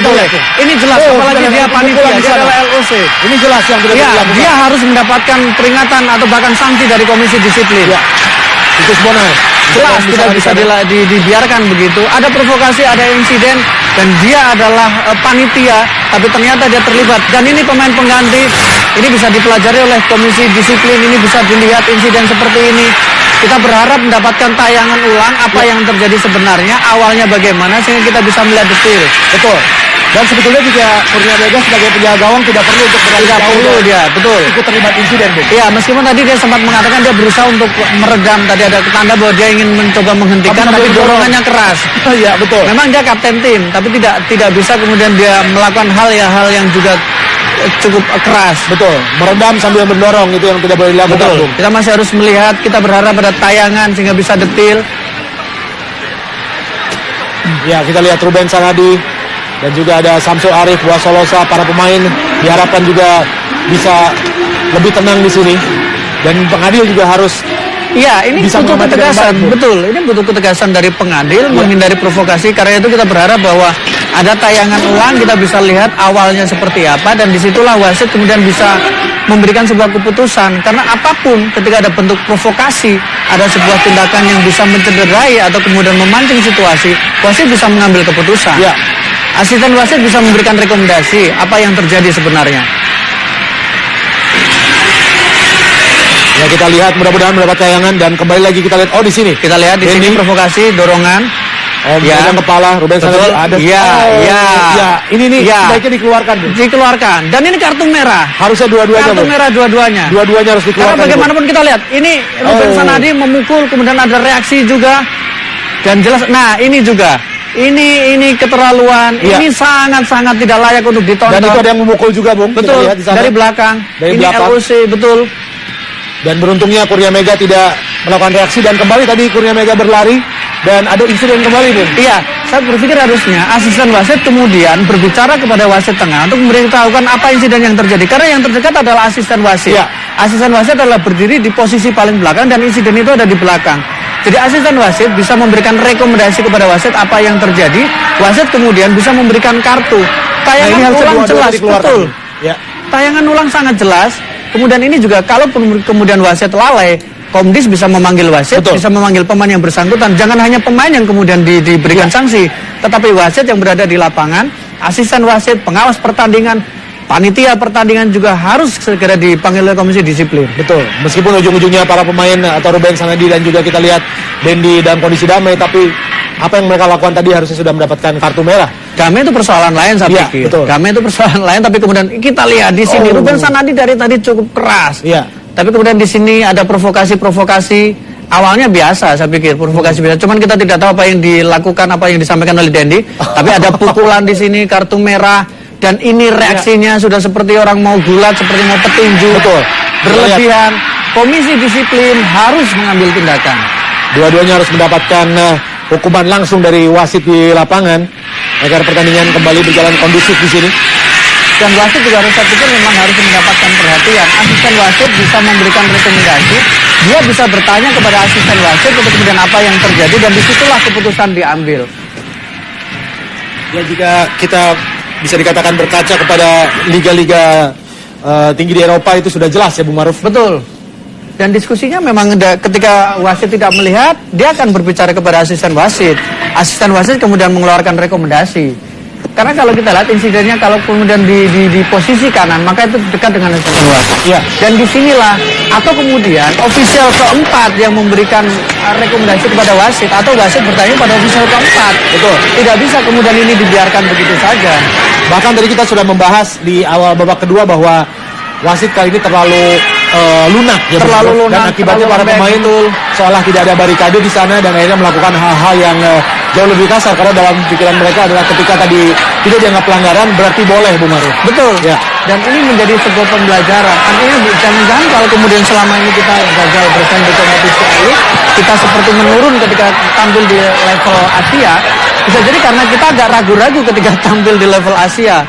boleh. Ini jelas, apalagi dia panitia, dia adalah LOC. Ini jelas yang tidak dilakukan. Dia harus mendapatkan peringatan atau bahkan sanksi dari komisi disiplin. Ya. Itu sebenarnya Jelas tidak bisa dibiarkan begitu. Ada provokasi, ada insiden, dan dia adalah panitia, tapi ternyata dia terlibat. Dan ini pemain pengganti, ini bisa dipelajari oleh komisi disiplin, ini bisa dilihat insiden seperti ini. Kita berharap mendapatkan tayangan ulang apa yang terjadi sebenarnya, awalnya bagaimana, sehingga kita bisa melihat detail. Betul. Dan sebetulnya juga Kurnia Mega sebagai penjaga gawang tidak perlu untuk berada jauh. Dia, betul. Ikut terlibat insiden, Bung. Iya, meskipun tadi dia sempat mengatakan dia berusaha untuk meredam, tadi ada tanda bahwa dia ingin mencoba menghentikan, tapi dorongannya keras. Iya, betul. Memang dia kapten tim, tapi tidak bisa kemudian dia melakukan hal yang juga cukup keras. Betul. Meredam sambil mendorong itu yang tidak boleh dilakukan, Betul. Bung. Kita masih harus melihat, kita berharap ada tayangan sehingga bisa detail. Ya, kita lihat Ruben Sanadi dan juga ada Samsul Arif, Wasolosa, para pemain diharapkan juga bisa lebih tenang di sini. Dan pengadil juga harus ini bisa butuh ketegasan, baik, betul. Ini butuh ketegasan dari pengadil, menghindari provokasi. Karena itu kita berharap bahwa ada tayangan ulang, kita bisa lihat awalnya seperti apa, dan disitulah wasit kemudian bisa memberikan sebuah keputusan. Karena apapun, ketika ada bentuk provokasi, ada sebuah tindakan yang bisa mencederai atau kemudian memancing situasi, wasit bisa mengambil keputusan. Ya. Asisten wasit bisa memberikan rekomendasi apa yang terjadi sebenarnya. Ya, kita lihat mudah-mudahan mendapat tayangan, dan kembali lagi kita lihat di sini. Kita lihat di sini provokasi, dorongan. Megang kepala Ruben Sanadi ada. Ini nih sebaiknya dikeluarkan, Bung. Dikeluarkan. Dan ini kartu merah. Harusnya dua-duanya, Kartu merah dua-duanya. Dua-duanya harus dikeluarkan. Karena bagaimanapun kita lihat, ini Ruben Sanadi memukul, kemudian ada reaksi juga. Dan jelas, nah ini juga. Ini keterlaluan, ini sangat-sangat tidak layak untuk ditonton. Dan itu ada yang memukul juga, Bung. Betul, kita lihat di sana. dari belakang. Ini LOC, betul. Dan beruntungnya Kurnia Mega tidak melakukan reaksi, dan kembali tadi Kurnia Mega berlari dan ada insiden kembali, Bung. Iya, saya berpikir harusnya asisten wasit kemudian berbicara kepada wasit tengah untuk memberitahukan apa insiden yang terjadi. Karena yang terdekat adalah asisten wasit. Ya. Asisten wasit adalah berdiri di posisi paling belakang dan insiden itu ada di belakang. Jadi asisten wasit bisa memberikan rekomendasi kepada wasit apa yang terjadi. Wasit kemudian bisa memberikan kartu. Tayangan ulang jelas, betul. Ya. Tayangan ulang sangat jelas. Kemudian ini juga kalau kemudian wasit lalai, Komdis bisa memanggil wasit, bisa memanggil pemain yang bersangkutan. Jangan hanya pemain yang kemudian diberikan sanksi, tetapi wasit yang berada di lapangan, asisten wasit, pengawas pertandingan, panitia pertandingan juga harus segera dipanggil oleh komisi disiplin. Betul. Meskipun ujung-ujungnya para pemain atau Ruben Sanadi dan juga kita lihat Dendi dalam kondisi damai, tapi apa yang mereka lakukan tadi harusnya sudah mendapatkan kartu merah. Damai itu persoalan lain, saya pikir. Betul. Damai itu persoalan lain, tapi kemudian kita lihat di sini Ruben Sanadi dari tadi cukup keras. Iya. Tapi kemudian di sini ada provokasi. Awalnya biasa, saya pikir provokasi biasa. Cuman kita tidak tahu apa yang dilakukan, apa yang disampaikan oleh Dendi. Tapi ada pukulan di sini, kartu merah, dan ini reaksinya sudah seperti orang mau gulat, seperti mau petinju. Betul. Berlebihan. Komisi disiplin harus mengambil tindakan. Dua-duanya harus mendapatkan hukuman langsung dari wasit di lapangan agar pertandingan kembali berjalan kondusif di sini. Dan wasit juga harus, saya pikir memang harus mendapatkan perhatian. Asisten wasit bisa memberikan rekomendasi, dia bisa bertanya kepada asisten wasit untuk kemudian apa yang terjadi, dan disitulah keputusan diambil. Ya, jika kita bisa dikatakan berkaca kepada liga-liga tinggi di Eropa itu sudah jelas ya, Bung Maruf. Betul. Dan diskusinya memang ketika wasit tidak melihat, dia akan berbicara kepada asisten wasit. Asisten wasit kemudian mengeluarkan rekomendasi. Karena kalau kita lihat insidennya, kalau kemudian di posisi kanan, maka itu dekat dengan asisten wasit. Ya. Dan disinilah, atau kemudian ofisial keempat yang memberikan rekomendasi kepada wasit, atau wasit bertanya pada ofisial keempat. Betul. Tidak bisa kemudian ini dibiarkan begitu saja. Bahkan tadi kita sudah membahas di awal babak kedua bahwa wasit kali ini terlalu lunak ya, terlalu lunak, dan akibatnya para pemain seolah tidak ada barikade di sana dan akhirnya melakukan hal-hal yang jauh lebih kasar, karena dalam pikiran mereka adalah ketika tadi tidak dianggap pelanggaran berarti boleh, Bung Maruf. Betul ya. Dan ini menjadi sebuah pembelajaran. Artinya jangan-jangan kalau kemudian selama ini kita gagal bersaing di kompetisi elit, kita seperti menurun ketika tampil di level Asia, bisa jadi karena kita agak ragu-ragu ketika tampil di level Asia.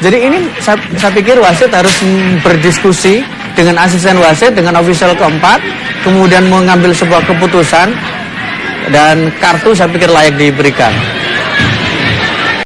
Jadi ini saya pikir wasit harus berdiskusi dengan asisten wasit, dengan ofisial keempat, kemudian mengambil sebuah keputusan, dan kartu saya pikir layak diberikan.